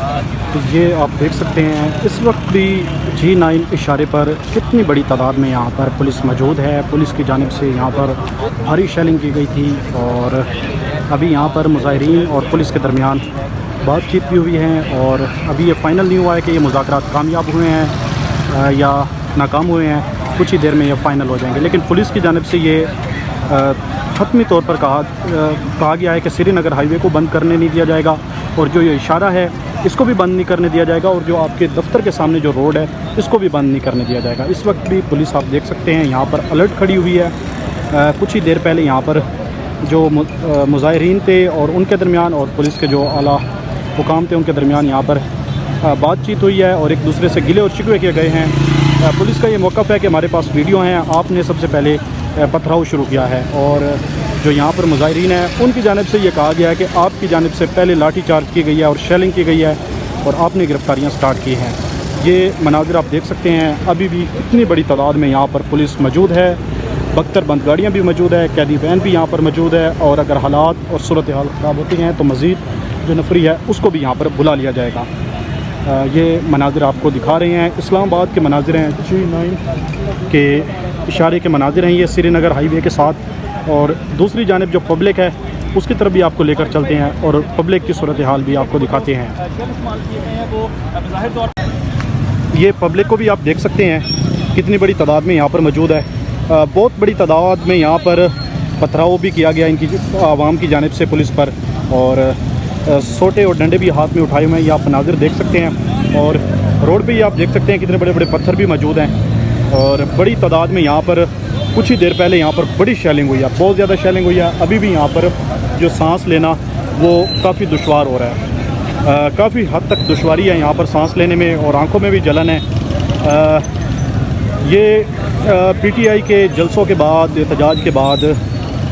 तो ये आप देख सकते हैं इस वक्त भी G9 इशारे पर कितनी बड़ी तादाद में यहाँ पर पुलिस मौजूद है। पुलिस की जानिब से यहाँ पर भारी शेलिंग की गई थी और अभी यहाँ पर मुजाहिरीन और पुलिस के दरमियान बातचीत भी हुई है और अभी ये फ़ाइनल नहीं हुआ है कि ये मुज़ाकरात कामयाब हुए हैं या नाकाम हुए हैं। कुछ ही देर में ये फ़ाइनल हो जाएंगे, लेकिन पुलिस की जानिब से ये हतमी तौर पर कहा गया है कि श्रीनगर हाईवे को बंद करने नहीं दिया जाएगा और जो ये इशारा है इसको भी बंद नहीं करने दिया जाएगा और जो आपके दफ्तर के सामने जो रोड है इसको भी बंद नहीं करने दिया जाएगा। इस वक्त भी पुलिस आप देख सकते हैं यहाँ पर अलर्ट खड़ी हुई है। कुछ ही देर पहले यहाँ पर जो मुजाहिरीन थे और उनके दरमियान और पुलिस के जो आला हुकाम थे उनके दरमियान यहाँ पर बातचीत हुई है और एक दूसरे से गिले और शिकवे किए गए हैं। पुलिस का ये मौक़िफ़ है कि हमारे पास वीडियो हैं, आपने सबसे पहले पथराव शुरू किया है और जो यहाँ पर मुजाहिरीन हैं उनकी जानिब से ये कहा गया है कि आपकी जानिब से पहले लाठी चार्ज की गई है और शेलिंग की गई है और आपने गिरफ्तारियाँ स्टार्ट की हैं। ये मनाज़िर आप देख सकते हैं, अभी भी इतनी बड़ी तादाद में यहाँ पर पुलिस मौजूद है, बख्तर बंद गाड़ियाँ भी मौजूद है, कैदी वैन भी यहाँ पर मौजूद है और अगर हालात और सूरत हाल ख़राब होती हैं तो मज़ीद जो नफरी है उसको भी यहाँ पर बुला लिया जाएगा। ये मनाज़िर आपको दिखा रहे हैं इस्लामाबाद के मनाज़िर हैं, G9 के इशारे के मनाज़िर हैं ये श्रीनगर हाईवे के साथ। और दूसरी जानिब जो पब्लिक है उसकी तरफ भी आपको लेकर चलते हैं और पब्लिक की सूरत हाल भी आपको दिखाते हैं। ये पब्लिक को भी आप देख सकते हैं कितनी बड़ी तादाद में यहाँ पर मौजूद है। बहुत बड़ी तादाद में यहाँ पर पथराव भी किया गया इनकी आवाम की जानिब से पुलिस पर और सोटे और डंडे भी हाथ में उठाए हुए हैं, ये आप मनाज़िर देख सकते हैं। और रोड पे ही आप देख सकते हैं कितने बड़े बड़े पत्थर भी मौजूद हैं और बड़ी तादाद में यहाँ पर कुछ ही देर पहले यहाँ पर बड़ी शेलिंग हुई है, बहुत ज़्यादा शेलिंग हुई है। अभी भी यहाँ पर जो सांस लेना वो काफ़ी दुश्वार हो रहा है, काफ़ी हद तक दुश्वारी है यहाँ पर सांस लेने में और आँखों में भी जलन है। ये PTI के जलसों के बाद, एहतजाज के बाद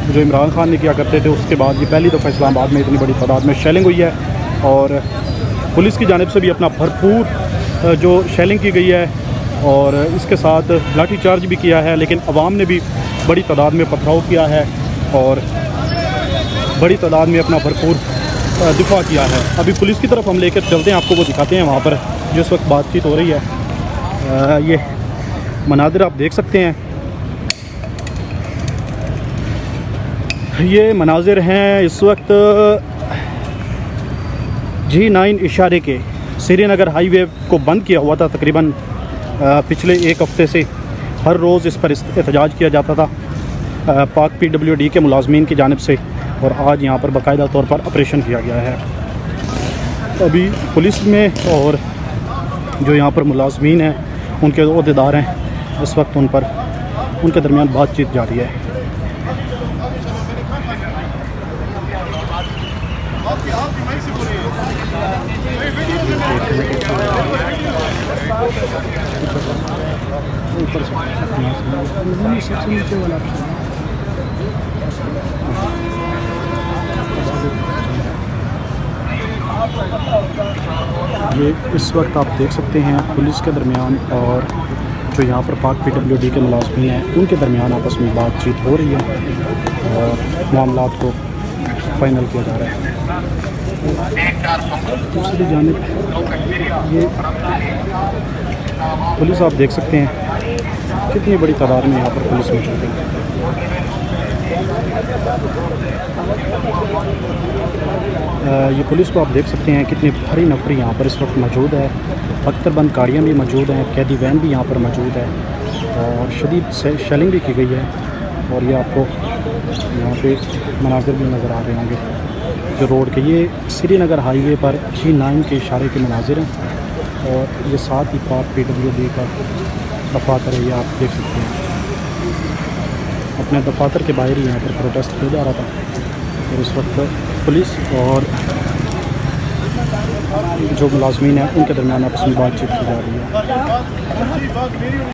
जो इमरान खान ने किया करते थे उसके बाद ये पहली दफ़ा इस्लामाबाद में इतनी बड़ी तादाद में शेलिंग हुई है और पुलिस की जानिब से भी अपना भरपूर जो शेलिंग की गई है और इसके साथ लाठी चार्ज भी किया है, लेकिन अवाम ने भी बड़ी तादाद में पथराव किया है और बड़ी तादाद में अपना भरपूर दिफा किया है। अभी पुलिस की तरफ हम लेकर चलते हैं, आपको वो दिखाते हैं वहाँ पर जिस वक्त बातचीत हो रही है। ये मनाज़िर आप देख सकते हैं, ये मनाज़िर हैं इस वक्त G9 इशारे के। श्रीनगर हाईवे को बंद किया हुआ था तकरीबन पिछले एक हफ़्ते से, हर रोज़ इस पर एहतजाज किया जाता था पाक PWD के मुलाजमीन की जानिब से और आज यहाँ पर बाकायदा तौर पर ऑपरेशन किया गया है। अभी पुलिस में और जो यहाँ पर मुलाजमीन हैं उनके ओहदेदार हैं, इस वक्त उन पर उनके दरमियान बातचीत जारी है। ये इस वक्त आप देख सकते हैं पुलिस के दरमियान और जो यहाँ पर पाक PWD के मुलाजमीन हैं उनके दरमियान आपस में बातचीत हो रही है और मामलात को फाइनल किया जा रहा है। दूसरी जानिब ये पुलिस आप देख सकते हैं कितनी बड़ी तादाद में यहाँ पर पुलिस मौजूद है। ये पुलिस को आप देख सकते हैं कितनी भारी नफरी यहाँ पर इस वक्त मौजूद है। अख्तरबंद गाड़ियाँ भी मौजूद हैं, कैदी वैन भी यहाँ पर मौजूद है और शदीद शेलिंग भी की गई है। और ये आपको यहाँ पे मनाज़िर भी नज़र आ रहे होंगे जो रोड के, ये श्रीनगर हाईवे पर G9 के इशारे के मनाज़िर हैं और ये साथ ही पाक PWD का दफातर है, ये आप देख सकते हैं। अपने दफातर के बाहर ही यहाँ पर प्रोटेस्ट किया जा रहा था और इस वक्त पुलिस और जो मुलाजमीन हैं उनके दरमियान आपस में बातचीत की जा रही है।